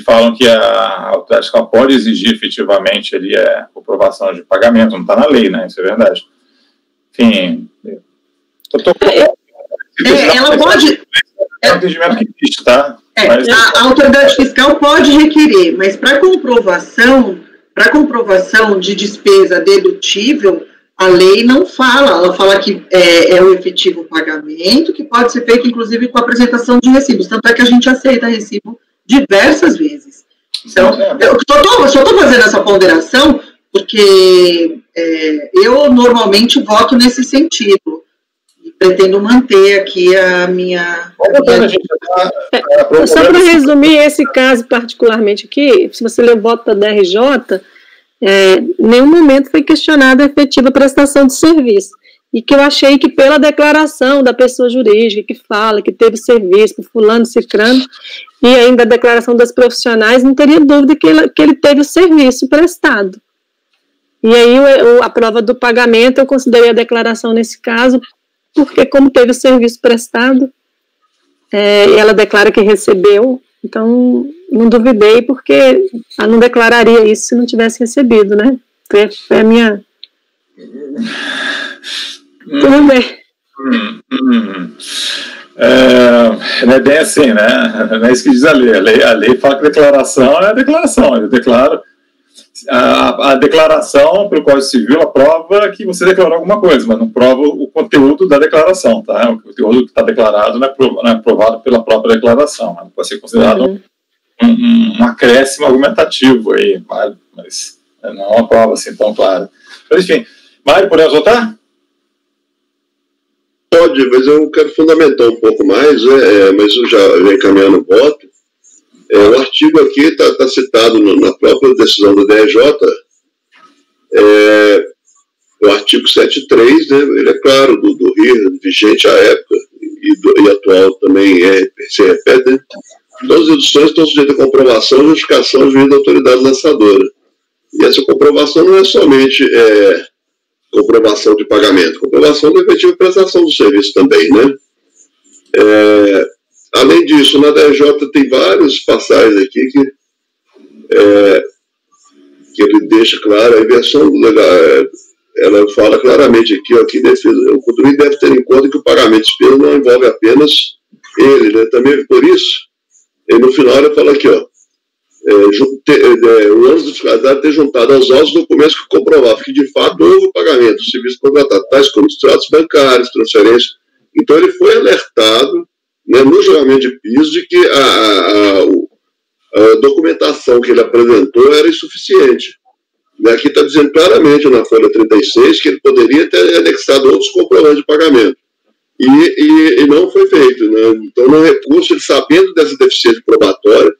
falam que a autoridade fiscal pode exigir efetivamente ali a comprovação de pagamento, não está na lei, né? Isso é verdade. Enfim, ela pode. É um entendimento que existe, tá? Mas, a autoridade fiscal pode requerer, mas para comprovação de despesa dedutível, a lei não fala. Ela fala que é o efetivo pagamento, que pode ser feito, inclusive, com a apresentação de recibos. Tanto é que a gente aceita recibo diversas vezes. Então, eu só estou fazendo essa ponderação porque eu normalmente voto nesse sentido. E pretendo manter aqui a minha... Só para resumir esse caso particularmente aqui, se você ler o voto da DRJ, em nenhum momento foi questionada a efetiva prestação de serviço. E que eu achei que pela declaração da pessoa jurídica que fala que teve serviço por fulano, cicrano, e ainda a declaração das profissionais, não teria dúvida que ele teve o serviço prestado. E aí a prova do pagamento, eu considerei a declaração nesse caso, porque como teve o serviço prestado, ela declara que recebeu, então não duvidei, porque ela não declararia isso se não tivesse recebido, né? Foi a minha... Tudo bem. Não é bem assim, né? Não é isso que diz a lei. A lei fala que declaração é a declaração. Eu declaro... A declaração pelo Código Civil, ela prova que você declarou alguma coisa, mas não prova o conteúdo da declaração, tá? O conteúdo que está declarado não é provado pela própria declaração, né? Pode ser considerado um acréscimo argumentativo aí, mas não é uma prova assim tão clara. Mas, enfim, Mário, podemos votar? Pode, mas eu quero fundamentar um pouco mais, mas eu já venho encaminhando o voto. O artigo aqui está citado na própria decisão do DRJ, o artigo 7.3, né, ele é claro, do Rio, vigente à época, e atual também se repete, né? Todas as deduções estão sujeitas a comprovação e justificação juiz da autoridade lançadora. E essa comprovação não é somente comprovação de pagamento, comprovação da efetiva prestação do serviço também, né? Além disso, na DRJ tem várias passagens aqui que ele deixa claro, a inversão legal, ela fala claramente aqui, ó, que o contribuinte deve ter em conta que o pagamento de despesa não envolve apenas ele, né? Também por isso, e no final ele fala aqui, ó, o ônus do descartável ter juntado aos autos documentos que comprovavam que de fato houve o pagamento do serviço contratado, tais como extratos bancários, transferências. Então ele foi alertado, né, no julgamento de piso, de que a documentação que ele apresentou era insuficiente. Aqui está dizendo claramente na folha 36 que ele poderia ter anexado outros comprovantes de pagamento. E não foi feito, né? Então, no recurso, ele sabendo dessa deficiência probatória,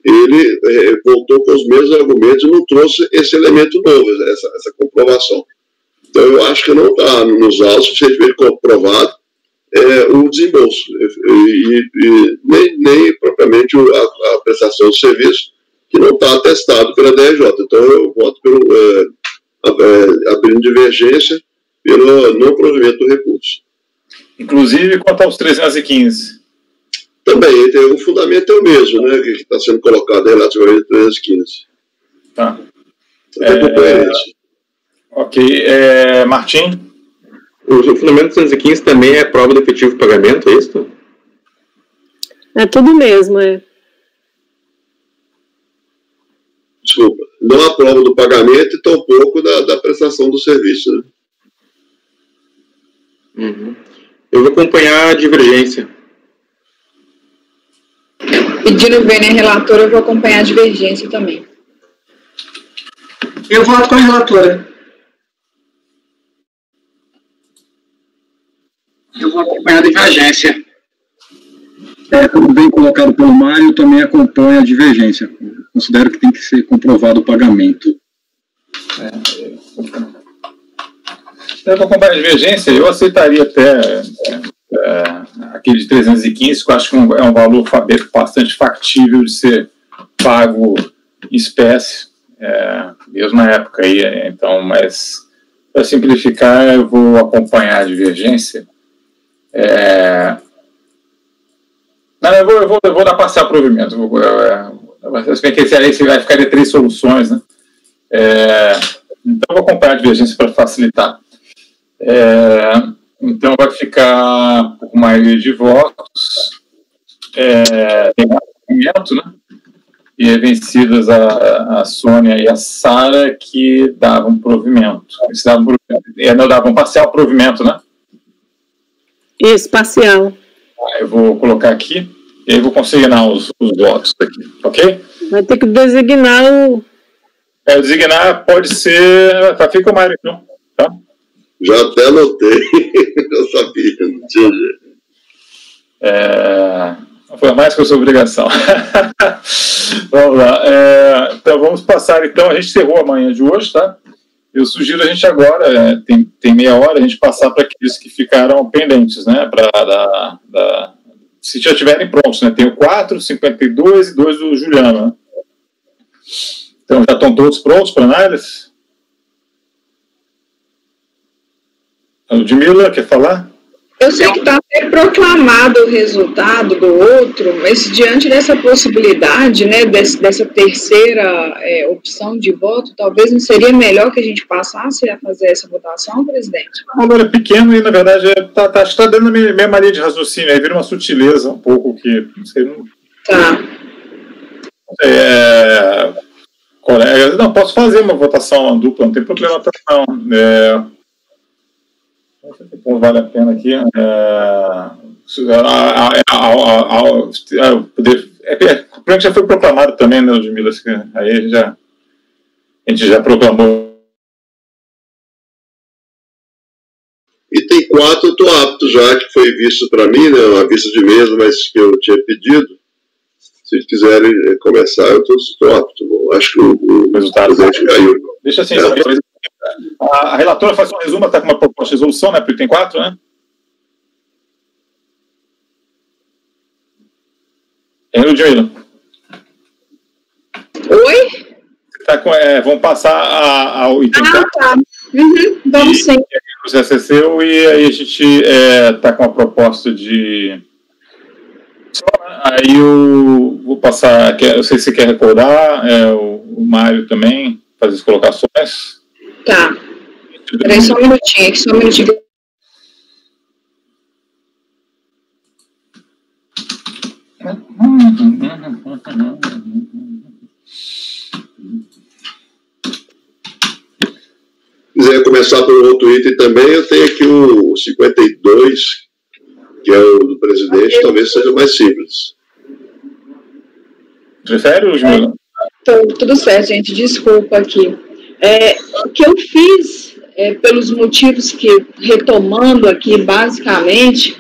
ele voltou com os mesmos argumentos e não trouxe esse elemento novo, essa comprovação. Então, eu acho que não está nos autos suficientemente comprovado o desembolso, e nem propriamente a prestação de serviço, que não está atestado pela DRJ. Então, eu voto abrindo divergência pelo não provimento do recurso. Inclusive, quanto aos 315? Também, o fundamento é o mesmo, né? Que está sendo colocado relativamente ao 315. Tá. Coerente. Ok. Martim? O fundamento do 315 também é prova do efetivo pagamento, é isso? É tudo mesmo, Desculpa, não a prova do pagamento e tampouco da prestação do serviço, né? Uhum. Eu vou acompanhar a divergência. Pedindo ver, né, relatora, eu vou acompanhar a divergência também. Eu voto com a relatora. Eu vou acompanhar a divergência. Como bem colocado pelo Mário, eu também acompanho a divergência. Considero que tem que ser comprovado o pagamento. Eu vou acompanhar a divergência, eu aceitaria até aquele de 315, que eu acho que é um valor bastante factível de ser pago em espécie, mesmo na época aí. Então, mas para simplificar, eu vou acompanhar a divergência. Não, eu vou dar parcial provimento. Se bem que esse vai ficar de 3 soluções, né? Então, eu vou acompanhar a divergência para facilitar. Então, vai ficar por maioria de votos. Tem provimento, né? E vencidas a Sônia e a Sara, que davam provimento. Não davam parcial provimento, né? Isso, parcial. Eu vou colocar aqui e aí vou consignar os votos aqui, ok? Vai ter que designar o... Designar pode ser... Fica o Mário, então. Tá? Já até anotei. Eu sabia, não tinha jeito. Foi mais que a sua obrigação. Vamos lá. Então vamos passar, então. A gente encerrou a manhã de hoje, tá? Eu sugiro a gente agora, tem meia hora, a gente passar para aqueles que ficaram pendentes, né? Se já estiverem prontos, né? Tem o 4, 52 e 2 do Juliano, né? Então já estão todos prontos para análise? A Ludmila, quer falar? Eu sei que está até proclamado o resultado do outro, mas diante dessa possibilidade, né, dessa terceira opção de voto, talvez não seria melhor que a gente passasse a fazer essa votação, presidente? Agora é pequeno e, na verdade, está dando a mesma linha de raciocínio, aí vira uma sutileza um pouco que, não sei, não... Tá. Não, posso fazer uma votação dupla, não tem problema não. Então, vale a pena aqui. O plano já foi proclamado também, né, Ludmila? Aí a gente já proclamou. E tem 4, eu estou apto já, que foi visto para mim, né, uma vista de mesa, mas que eu tinha pedido. Se quiserem começar, eu estou apto. Acho que o resultado caiu. Deixa assim, a relatora faz um resumo, está com uma proposta de resolução, né? Porque tem 4, né? Ludmila. Oi? Vamos passar ao item 4. Tá. Vamos sim. O CCCU, e aí a gente está com a proposta de... Aí eu vou passar, eu sei se você quer recordar, o Mário também, fazer as colocações. Tá. Peraí, só um minutinho. Se quiser começar pelo outro item também, eu tenho aqui o 52, que é o do presidente, talvez seja mais simples. Prefere, Ludmila? Tudo certo, gente, desculpa aqui. O que eu fiz, pelos motivos que, retomando aqui, basicamente,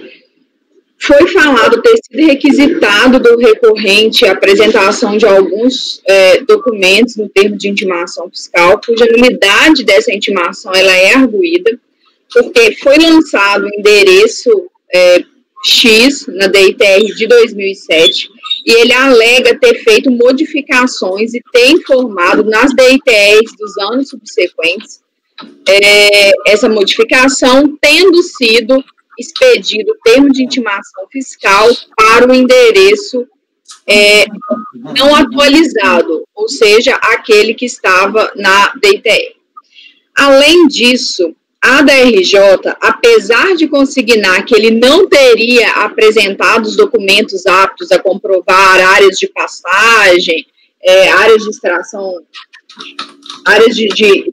foi falado ter sido requisitado do recorrente a apresentação de alguns documentos no termo de intimação fiscal, cuja nulidade dessa intimação ela é arguída, porque foi lançado o endereço X na DITR de 2007, e ele alega ter feito modificações e ter informado nas DITRs dos anos subsequentes essa modificação tendo sido expedido o termo de intimação fiscal para o endereço não atualizado, ou seja, aquele que estava na DITR. Além disso, a DRJ, apesar de consignar que ele não teria apresentado os documentos aptos a comprovar áreas de pastagem, áreas de extração, áreas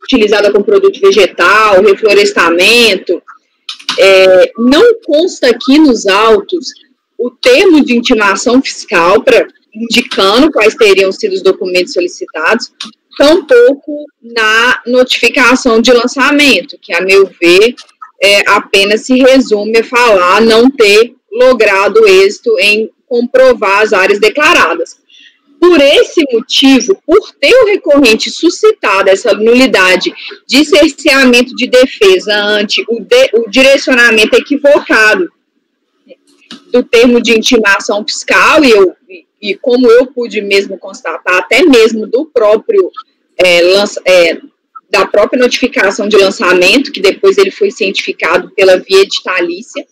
utilizada com produto vegetal, reflorestamento, não consta aqui nos autos o termo de intimação fiscal indicando quais teriam sido os documentos solicitados, tampouco na notificação de lançamento, que, a meu ver, apenas se resume a falar não ter logrado êxito em comprovar as áreas declaradas. Por esse motivo, por ter o recorrente suscitado essa nulidade de cerceamento de defesa ante o direcionamento equivocado do termo de intimação fiscal, e como eu pude mesmo constatar, até mesmo do próprio da própria notificação de lançamento, que depois ele foi cientificado pela via editalícia,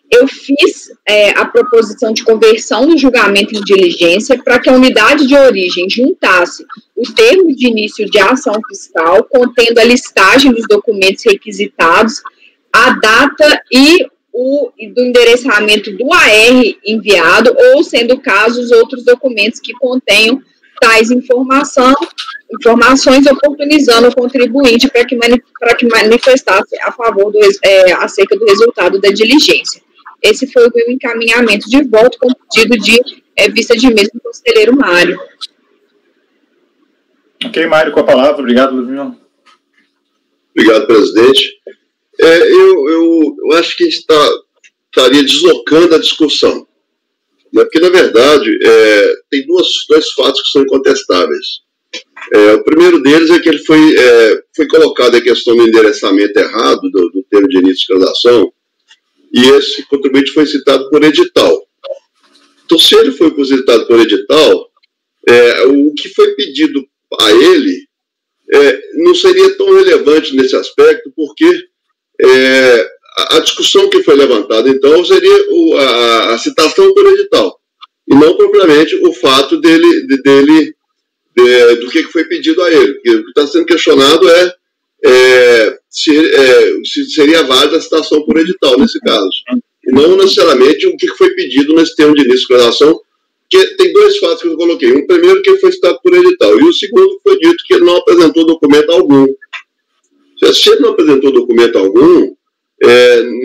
eu fiz a proposição de conversão do julgamento em diligência para que a unidade de origem juntasse o termo de início de ação fiscal, contendo a listagem dos documentos requisitados, a data e do endereçamento do AR enviado, ou, sendo o caso, os outros documentos que contenham tais informações, oportunizando o contribuinte para que manifestasse a favor acerca do resultado da diligência. Esse foi o meu encaminhamento de voto com pedido de vista de mesa do conselheiro Mário. Ok, Mário, com a palavra. Obrigado, Ludmila. Obrigado, presidente. Eu acho que a gente estaria deslocando a discussão, né? Porque, na verdade, tem dois fatos que são incontestáveis. O primeiro deles é que ele foi colocado a questão do endereçamento errado do termo de início de transação, e esse contribuinte foi citado por edital. Então, se ele foi citado por edital, o que foi pedido a ele não seria tão relevante nesse aspecto, porque a discussão que foi levantada, então, seria a citação por edital, e não propriamente o fato do que foi pedido a ele. Porque o que está sendo questionado se seria válida a citação por edital, nesse caso, e não necessariamente o que foi pedido nesse termo de início de transação, que tem dois fatos que eu coloquei. Um primeiro, que ele foi citado por edital, e o segundo, foi dito que ele não apresentou documento algum. Se ele não apresentou documento algum,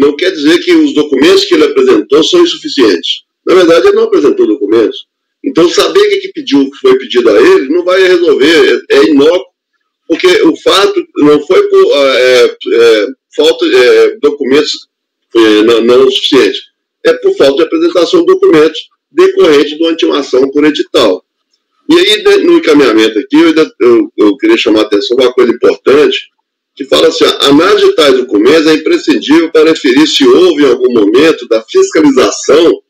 não quer dizer que os documentos que ele apresentou são insuficientes. Na verdade, ele não apresentou documentos. Então, saber o que foi pedido a ele não vai resolver, é inócuo, porque o fato não foi por falta de documentos não suficientes, é por falta de apresentação de documentos decorrente de uma intimação por edital. E aí, no encaminhamento aqui, eu queria chamar a atenção para uma coisa importante, que fala assim: a análise de tais documentos é imprescindível para referir se houve, em algum momento, da fiscalização,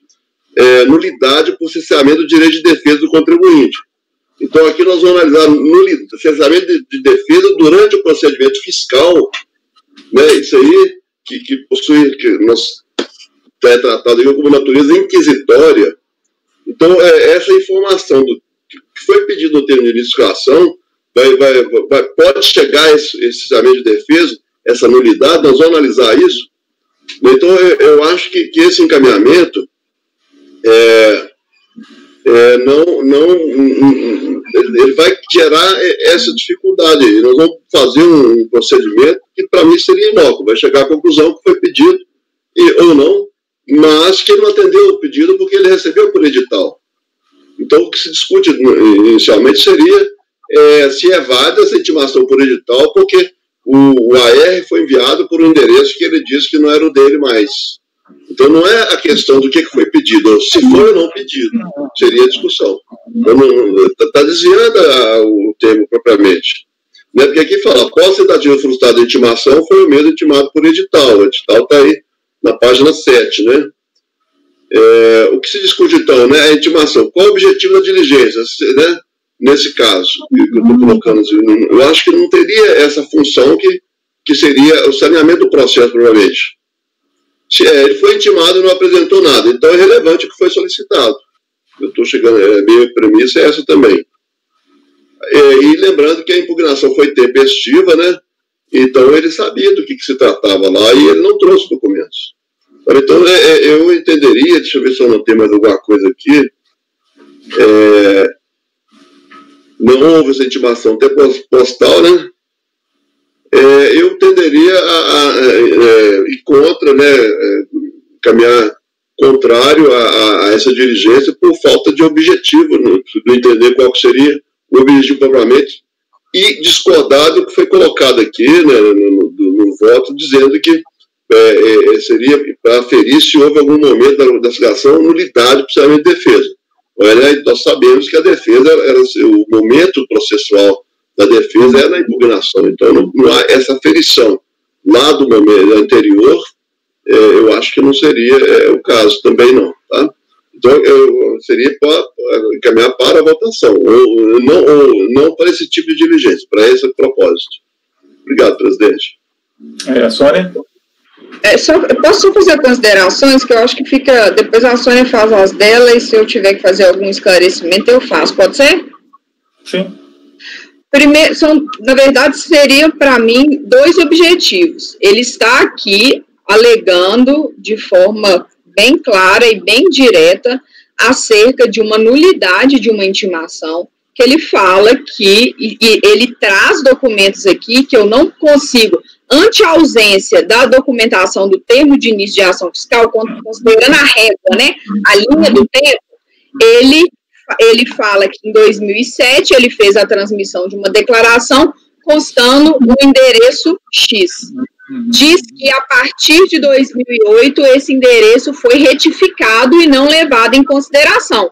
nulidade por cerceamento do direito de defesa do contribuinte. Então, aqui nós vamos analisar cerceamento de defesa durante o procedimento fiscal, né? Isso aí que possui, que nós é tratado aqui como natureza inquisitória. Então, essa informação que foi pedido no termo de licitação pode chegar a esse cerceamento de defesa, essa nulidade, nós vamos analisar isso. Então, eu acho que esse encaminhamento ele vai gerar essa dificuldade aí. Nós vamos fazer um procedimento que, para mim, seria inócuo. Vai chegar à conclusão que foi pedido, ou não, mas que ele não atendeu o pedido porque ele recebeu por edital. Então, o que se discute inicialmente seria se é válida essa intimação por edital, porque o AR foi enviado por um endereço que ele disse que não era o dele mais. Então, não é a questão do que foi pedido, se foi ou não pedido, seria a discussão. Está desviando o termo propriamente. Né? Porque aqui fala: após tentativa frustrada de intimação, foi o mesmo intimado por edital. O edital está aí na página 7, né? O que se discute, então, né, é a intimação. Qual o objetivo da diligência, né? Nesse caso, que eu estou colocando, eu acho que não teria essa função que seria o saneamento do processo, provavelmente. Ele foi intimado e não apresentou nada. Então é relevante o que foi solicitado. Eu estou chegando, a minha premissa é essa também. E lembrando que a impugnação foi tempestiva, né? Então ele sabia do que se tratava lá e ele não trouxe documentos. Então eu entenderia, deixa eu ver se eu não tenho mais alguma coisa aqui, não houve essa intimação até postal, né? Eu tenderia a ir contra, né? Caminhar contrário a essa diligência por falta de objetivo, não entender qual que seria o objetivo propriamente, e discordar do que foi colocado aqui, né, no voto, dizendo que seria para aferir se houve algum momento da investigação nulidade, precisamente de defesa. Olha, nós sabemos que a defesa, o momento processual da defesa é na impugnação, então não há essa aferição. Lá do momento anterior, eu acho que não seria o caso também não, tá? Então, seria para encaminhar para a votação, ou não para esse tipo de diligência, para esse propósito. Obrigado, presidente. Sônia? Posso só fazer considerações, que eu acho que fica... Depois a Sônia faz as dela, e se eu tiver que fazer algum esclarecimento, eu faço. Pode ser? Sim. Primeiro, na verdade, seriam, para mim, 2 objetivos. Ele está aqui alegando de forma bem clara e bem direta acerca de uma nulidade de uma intimação, que ele fala que, e ele traz documentos aqui que eu não consigo, ante a ausência da documentação do termo de início de ação fiscal, considerando a régua, né, a linha do tempo, ele fala que em 2007 ele fez a transmissão de uma declaração constando no endereço X. Diz que a partir de 2008 esse endereço foi retificado e não levado em consideração.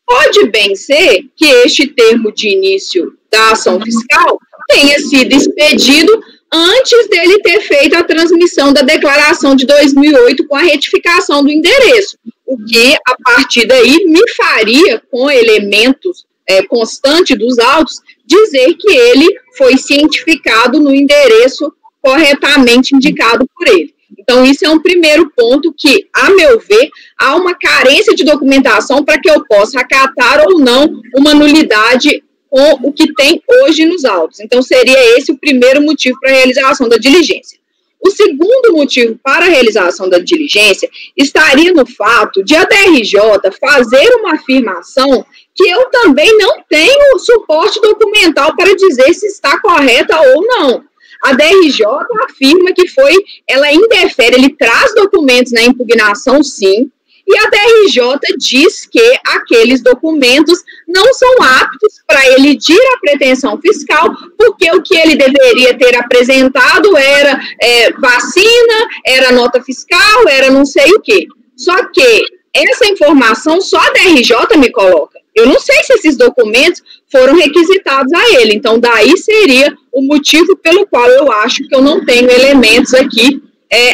Pode bem ser que este termo de início da ação fiscal tenha sido expedido antes dele ter feito a transmissão da declaração de 2008 com a retificação do endereço, o que, a partir daí, me faria, com elementos constantes dos autos, dizer que ele foi cientificado no endereço corretamente indicado por ele. Então, isso é um primeiro ponto que, a meu ver, há uma carência de documentação para que eu possa acatar ou não uma nulidade com o que tem hoje nos autos. Então, seria esse o primeiro motivo para a realização da diligência. O segundo motivo para a realização da diligência estaria no fato de a DRJ fazer uma afirmação que eu também não tenho suporte documental para dizer se está correta ou não. A DRJ afirma que ela indefere, ele traz documentos na impugnação, sim, e a DRJ diz que aqueles documentos não são aptos para elidir a pretensão fiscal, porque o que ele deveria ter apresentado era vacina, era nota fiscal, era não sei o quê. Só que essa informação só a DRJ me coloca. Eu não sei se esses documentos foram requisitados a ele. Então, daí seria o motivo pelo qual eu acho que eu não tenho elementos aqui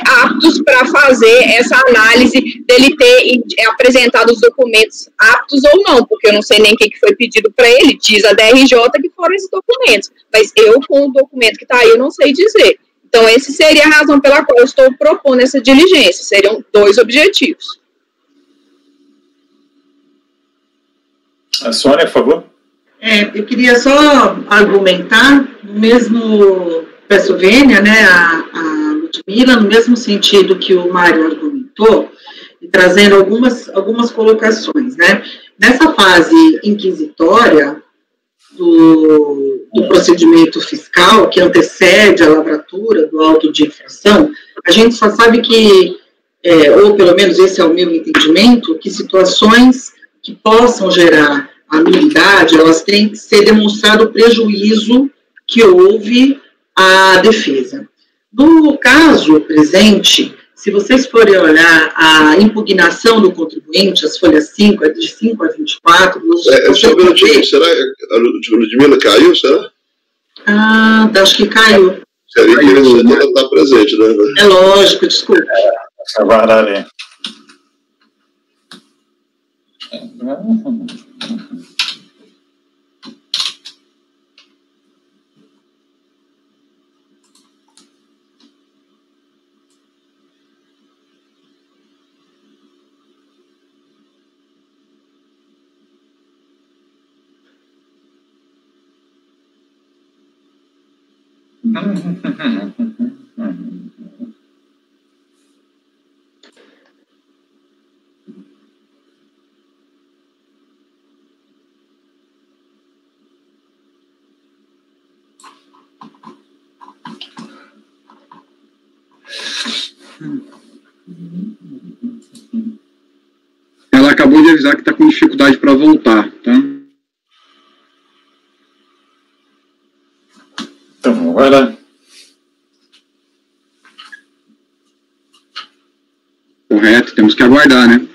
aptos para fazer essa análise dele ter apresentado os documentos aptos ou não, porque eu não sei nem o que foi pedido para ele, diz a DRJ que foram esses documentos, mas eu, com o documento que está aí, eu não sei dizer. Então, essa seria a razão pela qual eu estou propondo essa diligência, seriam 2 objetivos. A Sônia, por favor. Eu queria só argumentar, no mesmo peço vênia, né, a Ludmila, no mesmo sentido que o Mário argumentou, e trazendo algumas colocações, né. Nessa fase inquisitória do procedimento fiscal, que antecede a lavratura do auto de infração, a gente só sabe que, ou pelo menos esse é o meu entendimento, que situações que possam gerar a nulidade, elas têm que ser demonstrado o prejuízo que houve à defesa. No caso presente, se vocês forem olhar a impugnação do contribuinte, as folhas 5, de 5 a 24... Só um minutinho, será que a Ludmila caiu, será? Acho que caiu. Seria interessante ela estar presente, né? É lógico, desculpa. Aguardar ali. Ela acabou de avisar que está com dificuldade para voltar, tá? Então, vamos aguardar. Correto, temos que aguardar, né?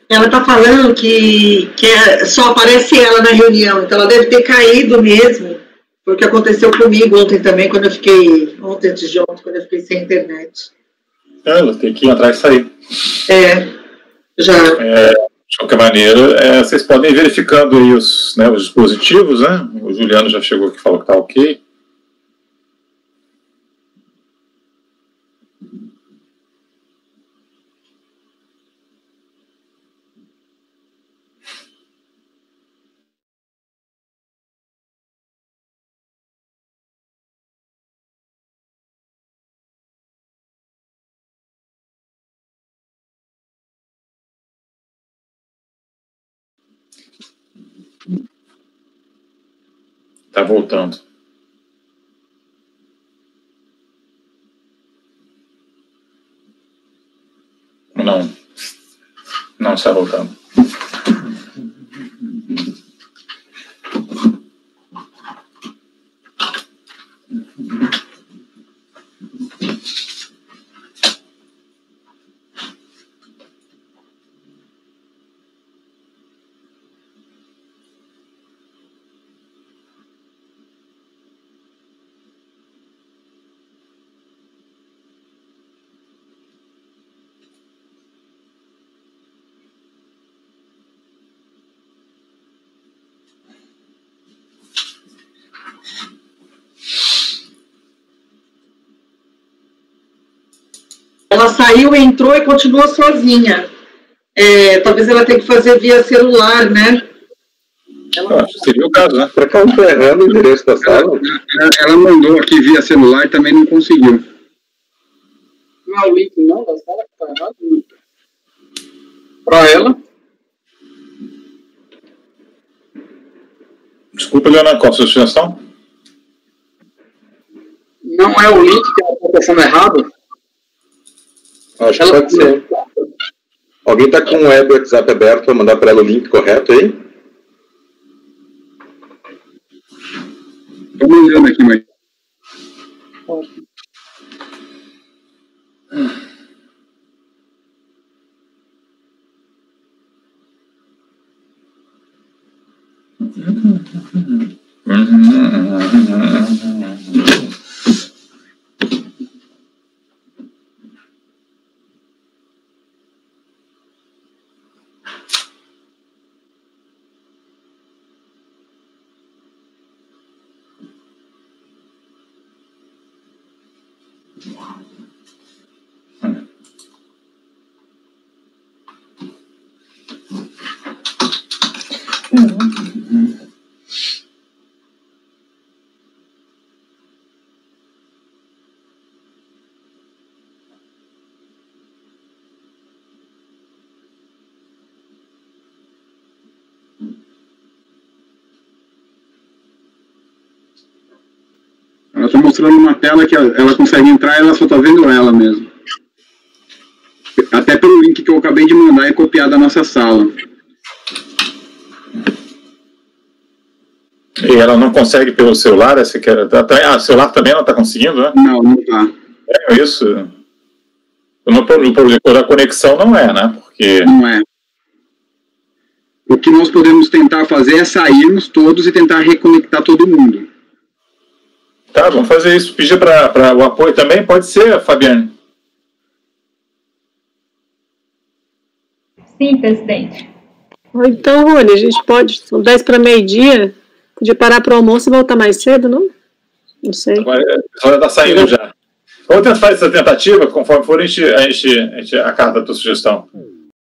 Ela está falando que só aparece ela na reunião, então ela deve ter caído mesmo, porque aconteceu comigo ontem também, quando eu fiquei, antes de ontem, quando eu fiquei sem internet. Ela tem que ir atrás e sair. Já. De qualquer maneira, vocês podem ir verificando aí os dispositivos, né? O Juliano já chegou aqui e falou que está ok. Está voltando. Não está voltando. Ela saiu, entrou e continua sozinha. Talvez ela tenha que fazer via celular, né? Eu acho que seria o caso, né? Será que ela não está errando o endereço da sala? Ela mandou aqui via celular e também não conseguiu. Não é o link não da sala que está errado? Para ela? Desculpa, Leonardo, qual a sua sugestão? Não é o link que ela está pensando errado? Acho que pode ser. Alguém está com o web e o WhatsApp aberto para mandar para ela o link correto aí? Estou mandando aqui, mas... Ela está mostrando uma tela que ela consegue entrar e ela só está vendo ela mesmo. Até pelo link que eu acabei de mandar e copiar da nossa sala. E ela não consegue pelo celular? O celular também não está conseguindo, né? Não está. É isso. No projetor a conexão não é, né? Porque... Não é. O que nós podemos tentar fazer é sairmos todos e tentar reconectar todo mundo. Tá, vamos fazer isso. Pedir para o apoio também, pode ser, Fabiane? Sim, presidente. Então, Rony, a gente pode, são 10 para meio-dia, podia parar para o almoço e voltar mais cedo, não? Não sei. Agora já está saindo já. Vamos tentar fazer essa tentativa, conforme for a gente acata a tua sugestão.